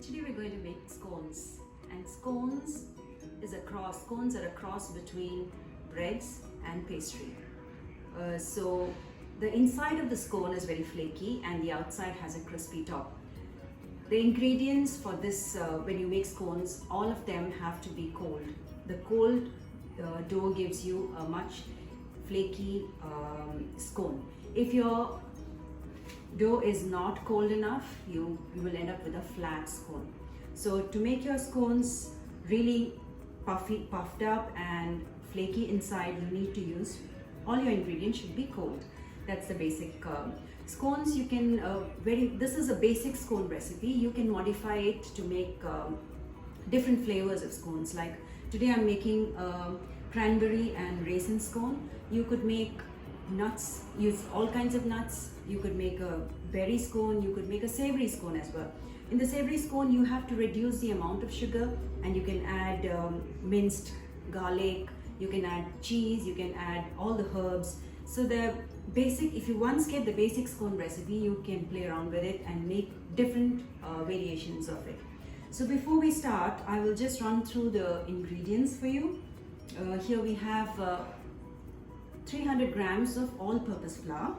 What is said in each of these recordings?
Today we're going to make scones, and scones are a cross between breads and pastry. So the inside of the scone is very flaky and the outside has a crispy top. The ingredients for this, when you make scones, all of them have to be cold. The cold dough gives you a much flaky scone. If your dough is not cold enough, you will end up with a flat scone. So to make your scones really puffed up and flaky inside, you need to use, all your ingredients should be cold. That's the basic. Scones, you can, this is a basic scone recipe. You can modify it to make different flavors of scones. Like today I'm making cranberry and raisin scone. You could make nuts, use all kinds of nuts. You could make a berry scone, you could make a savory scone as well. In the savory scone, you have to reduce the amount of sugar, and you can add minced garlic, you can add cheese, you can add all the herbs. So the basic, if you once get the basic scone recipe, you can play around with it and make different variations of it. So before we start, I will just run through the ingredients for you. Here we have 300 grams of all-purpose flour,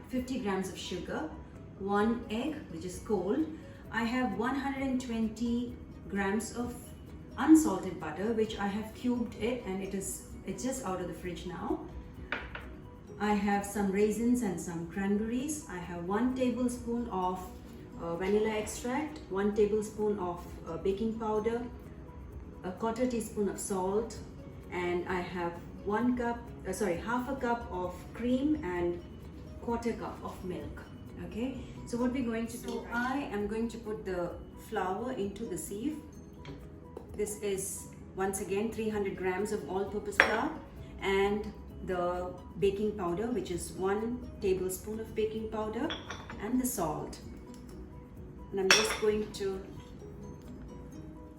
50 grams of sugar, 1 egg which is cold. I have 120 grams of unsalted butter, which I have cubed it, and it's just out of the fridge now. I have some raisins and some cranberries. I have 1 tablespoon of vanilla extract, 1 tablespoon of baking powder, a 1/4 teaspoon of salt, and I have half a cup of cream and 1/4 cup of milk. Okay, so what we're going to do, I am going to put the flour into the sieve. This is once again 300 grams of all-purpose flour, and the baking powder, which is 1 tablespoon of baking powder, and the salt. And I'm just going to,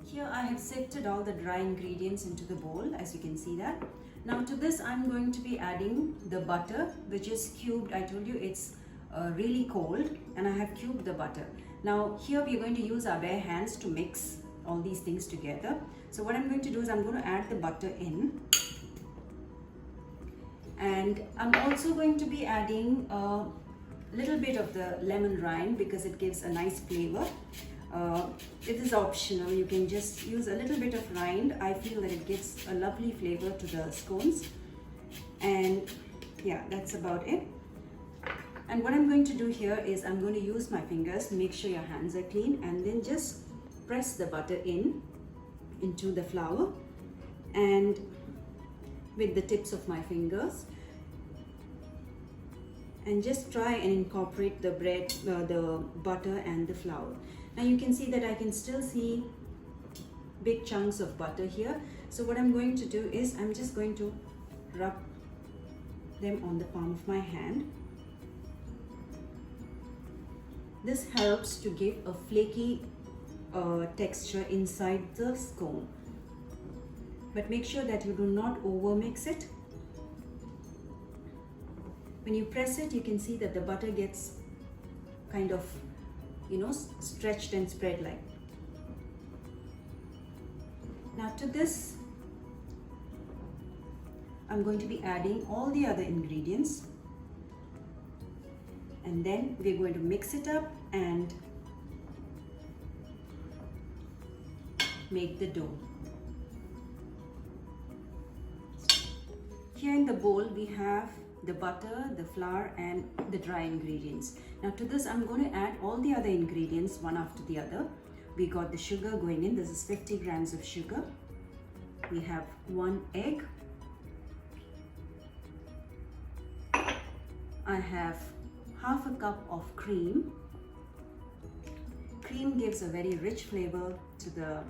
here I have sifted all the dry ingredients into the bowl, as you can see that. Now to this I'm going to be adding the butter, which is cubed. I told you it's really cold, and I have cubed the butter. Now here we're going to use our bare hands to mix all these things together. So what I'm going to do is I'm going to add the butter in, and I'm also going to be adding a little bit of the lemon rind because it gives a nice flavor. It is optional, you can just use a little bit of rind. I feel that it gives a lovely flavor to the scones. And yeah, that's about it. And what I'm going to do here is I'm going to use my fingers. Make sure your hands are clean, and then just press the butter into the flour, and with the tips of my fingers, and just try and incorporate the butter and the flour. Now you can see that I can still see big chunks of butter here. So what I'm going to do is I'm just going to rub them on the palm of my hand. This helps to give a flaky texture inside the scone. But make sure that you do not over mix it. When you press it, you can see that the butter gets kind of, stretched and spread like. Now to this, I'm going to be adding all the other ingredients, and then we're going to mix it up and make the dough. Here in the bowl we have the butter, the flour, and the dry ingredients. Now to this I'm going to add all the other ingredients one after the other. We got the sugar going in. This is 50 grams of sugar. We have 1 egg. I have half a cup of cream. Cream gives a very rich flavor to the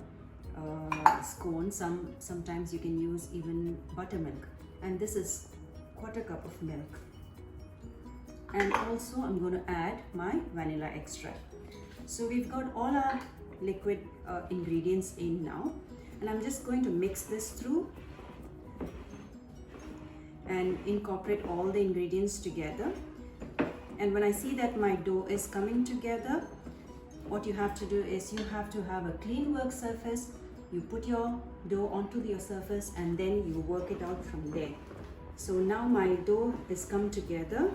scone. Sometimes you can use even buttermilk. And this is 1/4 cup of milk. And also I'm going to add my vanilla extract. So we've got all our liquid ingredients in now, and I'm just going to mix this through and incorporate all the ingredients together. And when I see that my dough is coming together, what you have to do is you have to have a clean work surface. You put your dough onto your surface and then you work it out from there. So now my dough is come together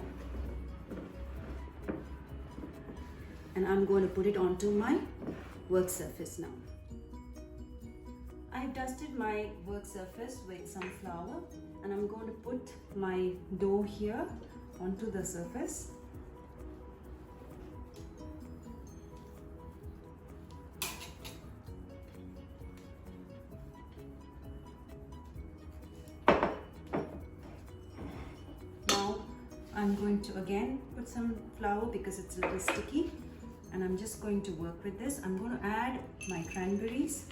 and I'm going to put it onto my work surface now. I've dusted my work surface with some flour and I'm going to put my dough here onto the surface. Now I'm going to again put some flour because it's a little sticky, and I'm just going to work with this. I'm going to add my cranberries.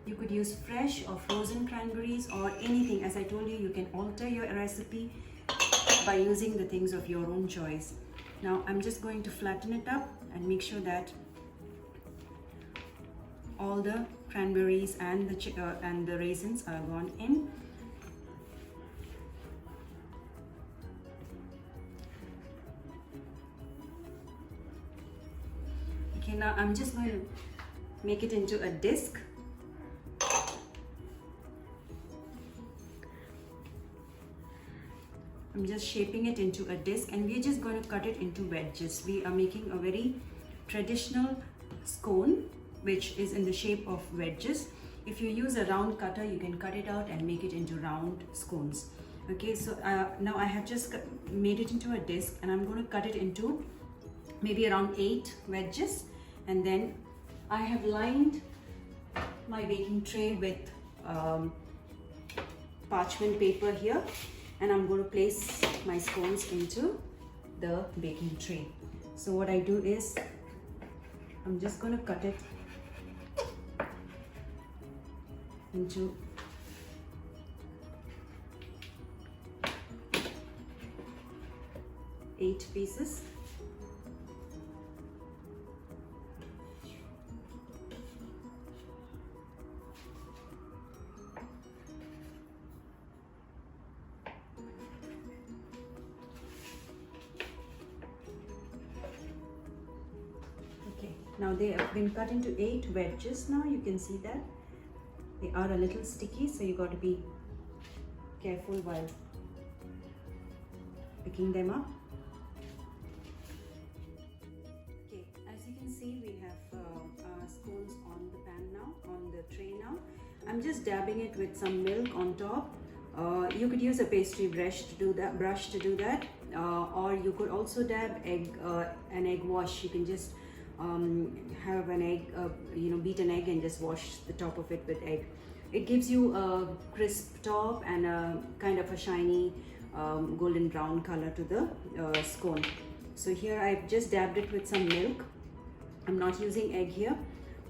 You could use fresh or frozen cranberries or anything. As I told you, you can alter your recipe by using the things of your own choice. Now I'm just going to flatten it up and make sure that all the cranberries and the raisins are gone in. Okay, now I'm just going to make it into a disc. I'm just shaping it into a disc and we're just going to cut it into wedges. We are making a very traditional scone which is in the shape of wedges. If you use a round cutter, you can cut it out and make it into round scones. Okay, so now I have just made it into a disc and I'm going to cut it into maybe around 8 wedges, and then I have lined my baking tray with parchment paper here, and I'm going to place my scones into the baking tray. So what I do is I'm just going to cut it into eight pieces. Now they have been cut into 8 wedges. Now you can see that they are a little sticky, so you got to be careful while picking them up. Okay, as you can see, we have scones on the pan now, on the tray now. I'm just dabbing it with some milk on top. You could use a pastry brush to do that, or you could also dab an egg wash. You can just have an egg, beat an egg and just wash the top of it with egg. It gives you a crisp top and a kind of a shiny golden brown color to the scone. So here I've just dabbed it with some milk. I'm not using egg here.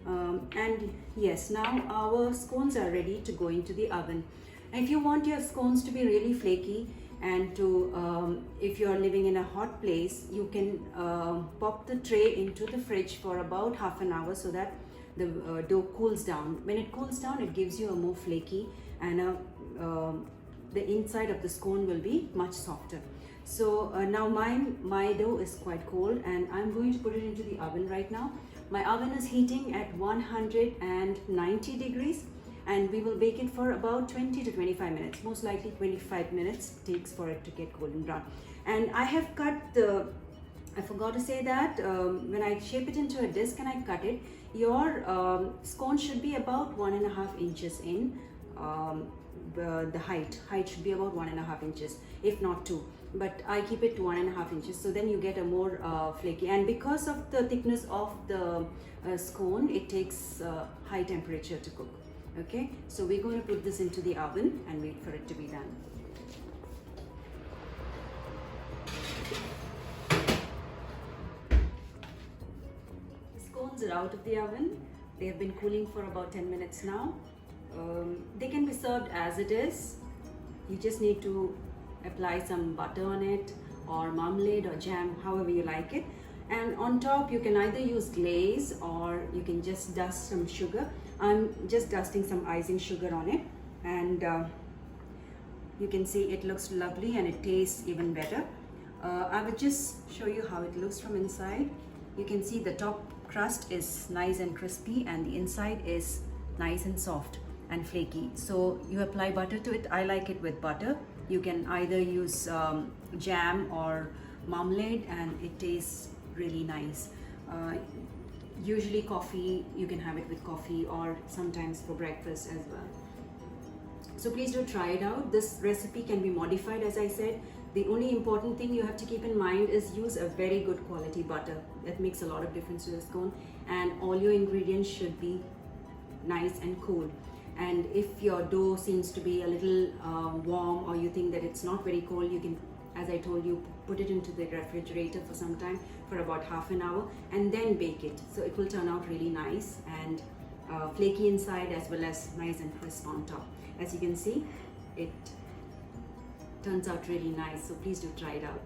And yes, now our scones are ready to go into the oven. And if you want your scones to be really flaky, and to if you are living in a hot place, you can pop the tray into the fridge for about half an hour so that the dough cools down. When it cools down, it gives you a more flaky, and the inside of the scone will be much softer. So now my dough is quite cold and I'm going to put it into the oven right now. My oven is heating at 190 degrees. And we will bake it for about 20 to 25 minutes. Most likely 25 minutes takes for it to get golden brown. And I have cut I forgot to say that when I shape it into a disc and I cut it, your scone should be about 1.5 inches in. The height should be about 1.5 inches, if not 2. But I keep it to 1.5 inches, so then you get a more flaky. And because of the thickness of the scone, it takes high temperature to cook. Okay, so we're going to put this into the oven and wait for it to be done. The scones are out of the oven. They have been cooling for about 10 minutes now. They can be served as it is. You just need to apply some butter on it, or marmalade or jam, however you like it. And on top you can either use glaze or you can just dust some sugar. I'm just dusting some icing sugar on it, and you can see it looks lovely and it tastes even better. I will just show you how it looks from inside. You can see the top crust is nice and crispy and the inside is nice and soft and flaky. So you apply butter to it. I like it with butter. You can either use jam or marmalade and it tastes really nice. Usually coffee, you can have it with coffee or sometimes for breakfast as well. So please do try it out. This recipe can be modified, as I said. The only important thing you have to keep in mind is use a very good quality butter. That makes a lot of difference to the scone, and all your ingredients should be nice and cool. And if your dough seems to be a little warm, or you think that it's not very cold, you can, as I told you, put it into the refrigerator for some time, for about half an hour, and then bake it. So it will turn out really nice and flaky inside as well as nice and crisp on top. As you can see, it turns out really nice. So please do try it out.